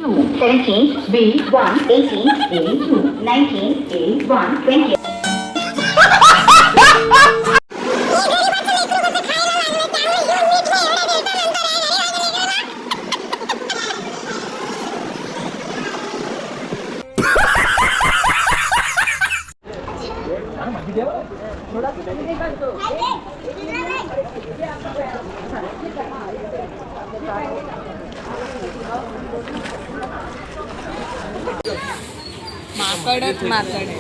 17, B1, 18, A2, 19, A1, 20. माकडच माकड आहे.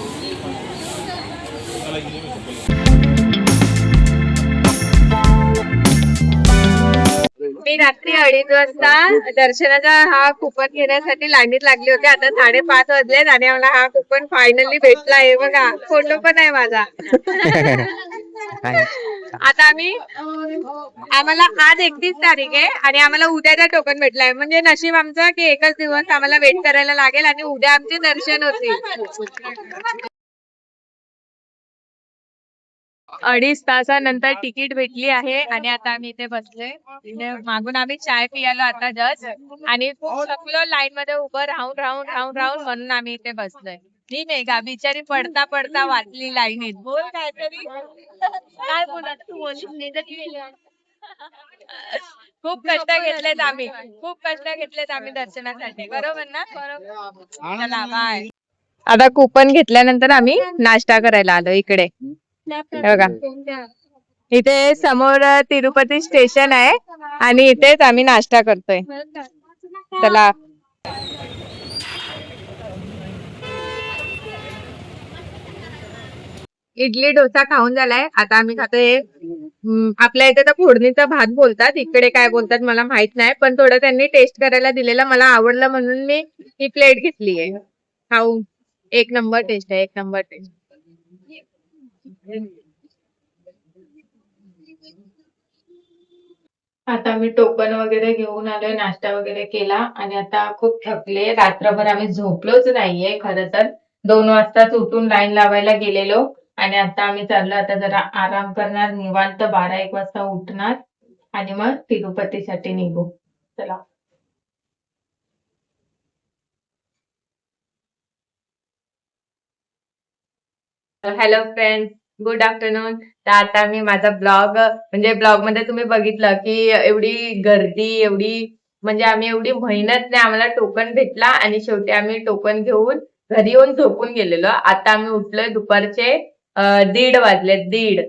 मी रात्री 2:30 वाजता दर्शनाचा हा कुपन घेण्यासाठी लाईनीत लागली होती. आता 5:30 वाजलेत आणि मला हा कुपन फायनली भेटला आहे. बघा, फोटो पण आहे माझा. आता आम्हाला आज 31 तारीख आहे आणि आम्हाला उद्याचा टोकन भेटलाय. म्हणजे नशीब आमचं की एकच दिवस आम्हाला वेट करायला लागेल आणि उद्या आमचे दर्शन होतील. 2.5 तासानंतर तिकीट भेटली आहे आणि आता आम्ही इथे बसलोय. मागून आम्ही चाय पियालो आता जस्ट आणि खूप थकलो लाईन मध्ये उभं राहून म्हणून आम्ही इथे बसलोय. मी नाही का बिचारी पडता पडता वाचली लाईनीत. बोल काहीतरी. काय बोलत तू खूप कष्ट घेतलेत आम्ही दर्शनासाठी. बरोबर ना? चला बाय. आता कुपन घेतल्यानंतर आम्ही नाश्ता करायला आलो इकडे. बघा, इथे समोर तिरुपती स्टेशन आहे आणि इथेच आम्ही नाश्ता करतोय. चला. इडली डोसा खाऊन झालाय. आता आम्ही खातोय आपल्या इथे तर फोडणीचा भात बोलतात, इकडे काय बोलतात मला माहित नाही, पण थोडं त्यांनी टेस्ट करायला दिलेलं, मला आवडलं म्हणून मी ही प्लेट घेतलीये. खाऊ. एक नंबर टेस्ट आहे, एक नंबर टेस्ट. आता मी टोकन वगैरे घेऊन आलोय, नाश्ता वगैरे केला आणि आता खूप थकले. रात्रभर आम्ही झोपलोच नाहीये. खरं तर 2 वाजताच उठून लाईन लावायला गेलेलो आणि आता आम्ही चाललो, आता जरा आराम करणार, निवांत 12-1 वाजता उठणार आणि मग तिरुपतीसाठी निघू. चला. Hello friends, good afternoon. तर आता मी माझा ब्लॉग म्हणजे ब्लॉग मध्ये तुम्ही बघितलं की एवढी गर्दी, एवढी म्हणजे आम्ही एवढी मेहनत नाही, आम्हाला टोकन भेटला आणि शेवटी आम्ही टोकन घेऊन घरी येऊन झोपून गेलेलो. आता आम्ही उठलोय दुपारचे 1:30 वाजले, 1:30.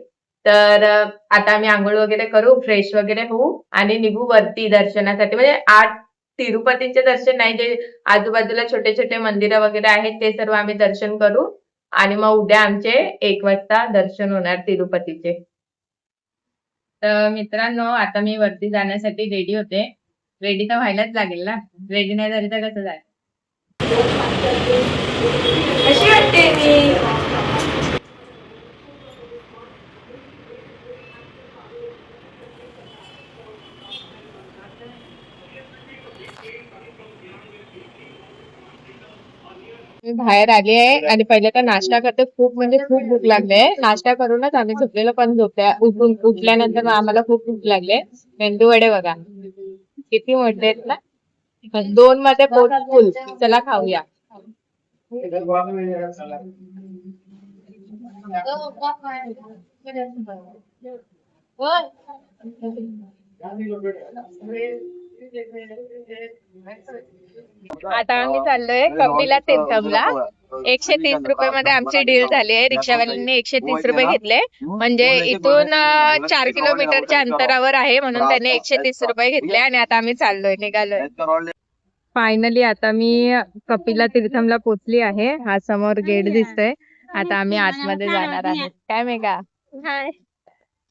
तर आता आम्ही आंघोळ वगैरे करू, फ्रेश वगैरे होऊ आणि निघू वरती दर्शनासाठी. म्हणजे 8 तिरुपतीचे दर्शन नाही, जे आजूबाजूला छोटे छोटे मंदिरं वगैरे आहेत ते सर्व आम्ही दर्शन करू आणि मग उद्या आमचे 1 वाजता दर्शन होणार तिरुपतीचे. तर मित्रांनो, आता मी वरती जाण्यासाठी रेडी होते. रेडी तर व्हायलाच लागेल ना, रेडी नाही झाली तर कसं जाय. कशी वाटते मी? मी बाहेर आली आहे आणि पहिले तर नाश्ता करते. खूप म्हणजे खूप भूक लागले. नाश्ता करूनच आम्ही झोपलेलो, पण उठल्यानंतर आम्हाला खूप भूक लागले. मेंदू वडे बघा किती मोठे आहेत ना, 2 मध्ये पोट फुल. चला खाऊया. आता आम्ही चाललोय कपिला तीर्थमला. 130 रुपये मध्ये आमची डील झाली आहे. रिक्षावाल्यांनी 130 रुपये घेतले, म्हणजे इथून 4 किलोमीटरच्या अंतरावर आहे म्हणून त्याने 130 रुपये घेतले आणि आता आम्ही चाललोय, निघालोय. फायनली आता मी कपिला तीर्थमला पोहोचली आहे. हा समोर गेट दिसतोय. आता आम्ही आतमध्ये जाणार आहे. काय मेघा?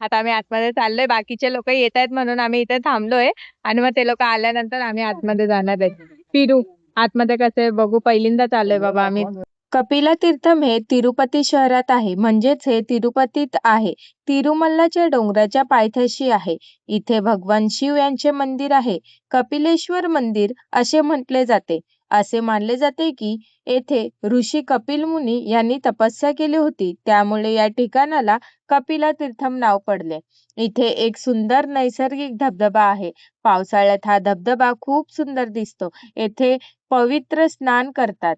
आता आम्ही आतमध्ये चाललोय. बाकीचे लोक येत आहेत म्हणून आम्ही इथे थांबलोय आणि मग ते लोक आल्यानंतर आम्ही आतमध्ये जाणार आहेत. फिरू आतमध्ये कसे बघू. पहिल्यांदा चाललोय बाबा आम्ही. कपिला तीर्थम हे तिरुपती शहरात आहे, म्हणजेच हे तिरुपतीत आहे. तिरुमल्लाच्या डोंगराच्या पायथ्याशी आहे. इथे भगवान शिव यांचे मंदिर आहे. कपिलेश्वर मंदिर असे म्हटले जाते. असे मानले जाते की येथे ऋषी कपिल मुनी यांनी तपस्या केली होती, त्यामुळे या ठिकाणाला कपिला तीर्थम नाव पडले. इथे एक सुंदर नैसर्गिक धबधबा आहे. पावसाळ्यात हा धबधबा खूप सुंदर दिसतो. येथे पवित्र स्नान करतात.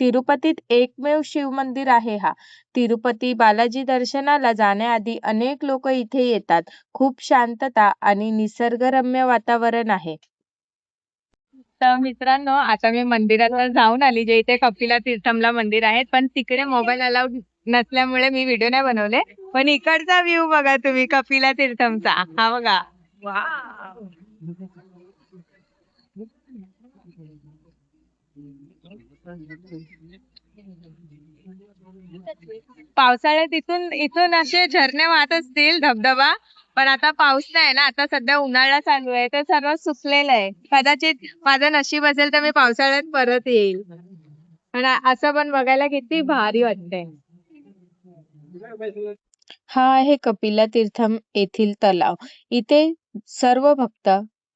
तिरुपतीत एकमेव शिव मंदिर आहे हा. तिरुपती बालाजी दर्शनाला जाण्याआधी अनेक लोक इथे येतात. खूप शांतता आणि निसर्गरम्य वातावरण आहे. तर मित्रांनो, आता मी मंदिरात जाऊन आली, जे इथे कपिला तीर्थमला मंदिर आहे, पण तिकडे मोबाईल अलाउड नसल्यामुळे मी व्हिडिओ नाही बनवले. पण इकडचा व्ह्यू बघा तुम्ही कपिला तीर्थमचा. हा बघा. वाव. पावसाळ्यात इथून असे झरणे वाहत असतील, धबधबा. पण आता पाऊस नाही ना, आता सध्या उन्हाळा चालू आहे, तर सर्व सुकलेलं आहे. कदाचित माझं नशीब असेल तर मी पावसाळ्यात परत येईल. पण असं पण बघायला किती भारी वाटतंय. हा आहे कपिला तीर्थम येथील तलाव. इथे सर्व भक्त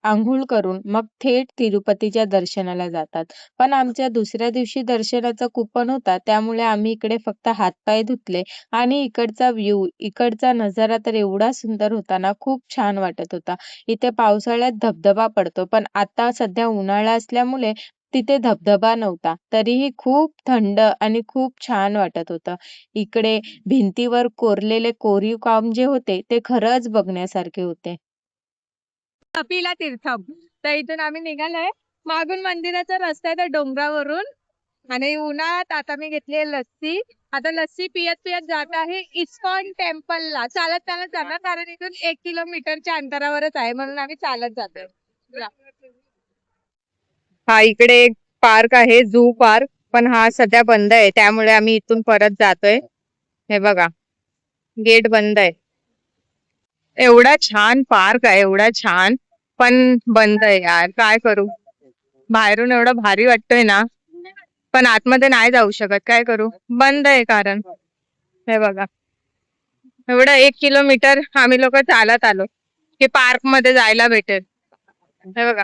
आंघोळ करून मग थेट तिरुपतीच्या दर्शनाला जातात. पण आमच्या दुसऱ्या दिवशी दर्शनाचा कुपन होता, त्यामुळे आम्ही इकडे फक्त हातपाय धुतले आणि इकडचा व्ह्यू, इकडचा नजारा तर एवढा सुंदर होता ना, खूप छान वाटत होता. इथे पावसाळ्यात धबधबा पडतो, पण आता सध्या उन्हाळा असल्यामुळे तिथे धबधबा नव्हता. तरीही खूप थंड आणि खूप छान वाटत होतं. इकडे भिंतीवर कोरलेले कोरीव काम जे होते ते खरंच बघण्यासारखे होते. कपिला तीर्थम. तर इथून आम्ही निघालोय. मागून मंदिराचा रस्ता आहे त्या डोंगरावरून. आणि उन्हाळ्यात आता मी घेतली लस्सी. आता लस्सी पियत पियत जात आहे इस्कॉन टेम्पलला. चालत चालत जाणार, कारण इथून 1 किलोमीटरच्या अंतरावरच आहे, म्हणून आम्ही चालत जातोय. हा इकडे एक पार्क आहे, झू पार्क, पण हा सध्या बंद आहे, त्यामुळे आम्ही इथून परत जातोय. हे बघा, गेट बंद आहे. एवढा छान पार्क आहे, एवढा छान, पण बंद आहे यार, काय करू. बाहेरून एवढं भारी वाटतोय ना, पण आतमध्ये नाही जाऊ शकत, काय करू, बंद आहे कारण. हे बघा, एवढं 1 किलोमीटर आम्ही लोक चालत आलो की पार्क मध्ये जायला भेटेल. हे बघा,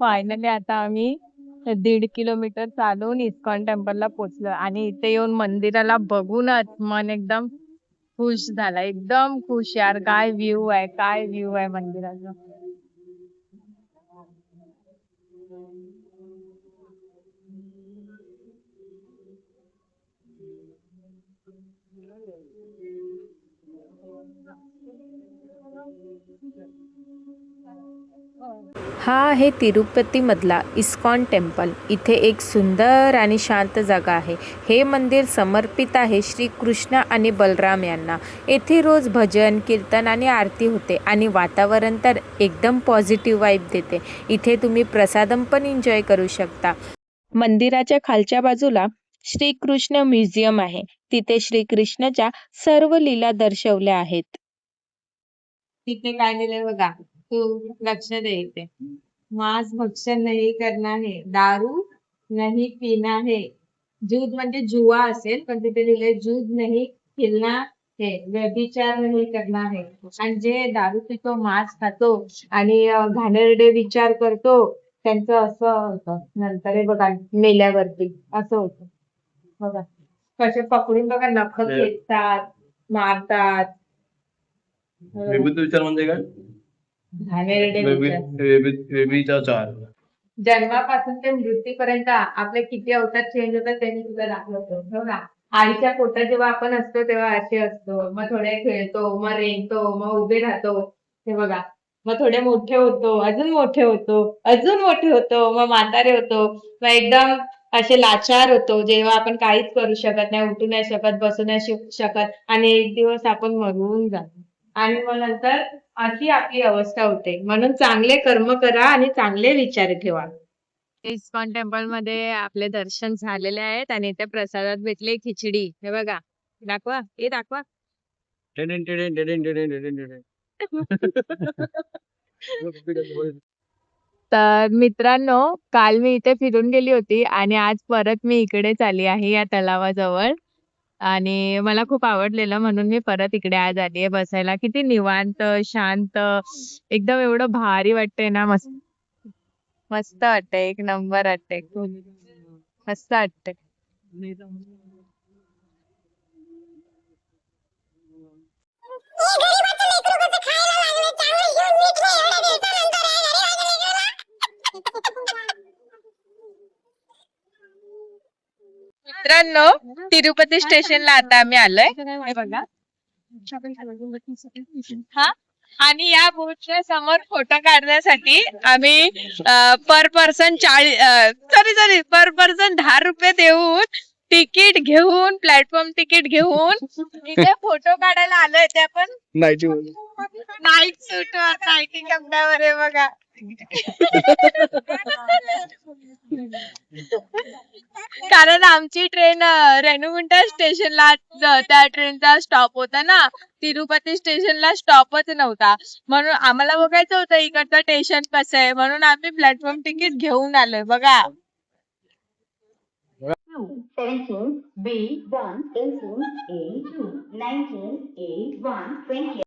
फायनली आता आम्ही 1.5 किलोमीटर चालून इस्कॉन टेम्पलला पोहोचलो. आणि इथे येऊन मंदिराला बघूनच मन एकदम खुश झाला, एकदम खुश यार. काय व्ह्यू आहे, काय व्ह्यू आहे मंदिराचा. हा आहे तिरुपतीमधला इस्कॉन टेम्पल. इथे एक सुंदर आणि शांत जागा आहे. हे मंदिर समर्पित आहे श्री कृष्ण आणि बलराम यांना. येथे रोज भजन, कीर्तन आणि आरती होते आणि वातावरण तर एकदम पॉझिटिव्ह वाईब देते. इथे तुम्ही प्रसादम पण एन्जॉय करू शकता. मंदिराच्या खालच्या बाजूला श्रीकृष्ण म्युझियम आहे. तिथे श्रीकृष्णाच्या सर्व लीला दर्शवल्या आहेत. तिथे काय दिलंय बघा, तू लक्ष दे. इथे मांस भक्षण नाही करना है, दारू नहीं पीना है, जूद म्हणजे जुआ असेल, पण तिथे लिहिलंय जूद नाही खेलना है, व्यभिचार नाही करना है. आणि जे दारू पितो, मांस खातो आणि घाणेरडे विचार करतो, त्यांचं असं होतं नंतर. हे बघा, मेल्यावरती असं होतं बघा. कसे पकडून बघा, नख खेचतात, मारतात. विचार म्हणजे काय? जन्मापासून ते मृत्यूपर्यंत आपले किती अवतार चेंज होतात त्यांनी तुला दाखवतो. हो ना, आईच्या पोटात जेव्हा आपण असतो तेव्हा असे असतो, मग थोडे खेळतो, मग रेंगतो, मग उभे राहतो. हे बघा, मग थोडे मोठे होतो, अजून मोठे होतो, अजून मोठे होतो, मग म्हातारे होतो, मग एकदम असे लाचार होतो, जेव्हा आपण काहीच करू शकत नाही, उठू नाही शकत, बसू नाही शकत, आणि एक दिवस आपण मरून जातो. आणि मग नंतर अशी आपली अवस्था होते. म्हणून चांगले कर्म करा आणि चांगले विचार ठेवा. इस्कॉन टेम्पल मध्ये आपले दर्शन झालेले आहेत आणि इथे प्रसादात भेटले खिचडी. हे बघा, दाखवा, हे दाखवा. तर मित्रांनो, काल मी इथे फिरून गेली होती आणि आज परत मी इकडेच आली आहे या तलावाजवळ. आणि मला खूप आवडलेलं, म्हणून मी परत इकडे आज आली आहे बसायला. किती निवांत, शांत, एकदम एवढं भारी वाटतंय ना. मस्त मस्त वाटतंय, एक नंबर वाटतंय, मस्त वाटतंय. मित्रांनो, तिरुपती स्टेशनला आता आम्ही आलोय, हे बघा. हा, आणि या बोटच्या समोर फोटो काढण्यासाठी आम्ही पर पर्सन पर पर्सन 10 रुपये देऊन तिकीट घेऊन, प्लॅटफॉर्म तिकीट घेऊन इथे फोटो काढायला आलोय. ते आपण नाईट सूट वर, नाईटी कपड्यावर आहे बघा. कारण आमची ट्रेन रेणुगुंटा स्टेशनला, त्या ट्रेनचा स्टॉप होता ना, तिरुपती स्टेशनला स्टॉपच नव्हता, म्हणून आम्हाला बघायचं होतं इकडचं स्टेशन कसं आहे, म्हणून आम्ही प्लॅटफॉर्म तिकीट घेऊन आलोय बघा. 17 B1 18 A2 19 A1 20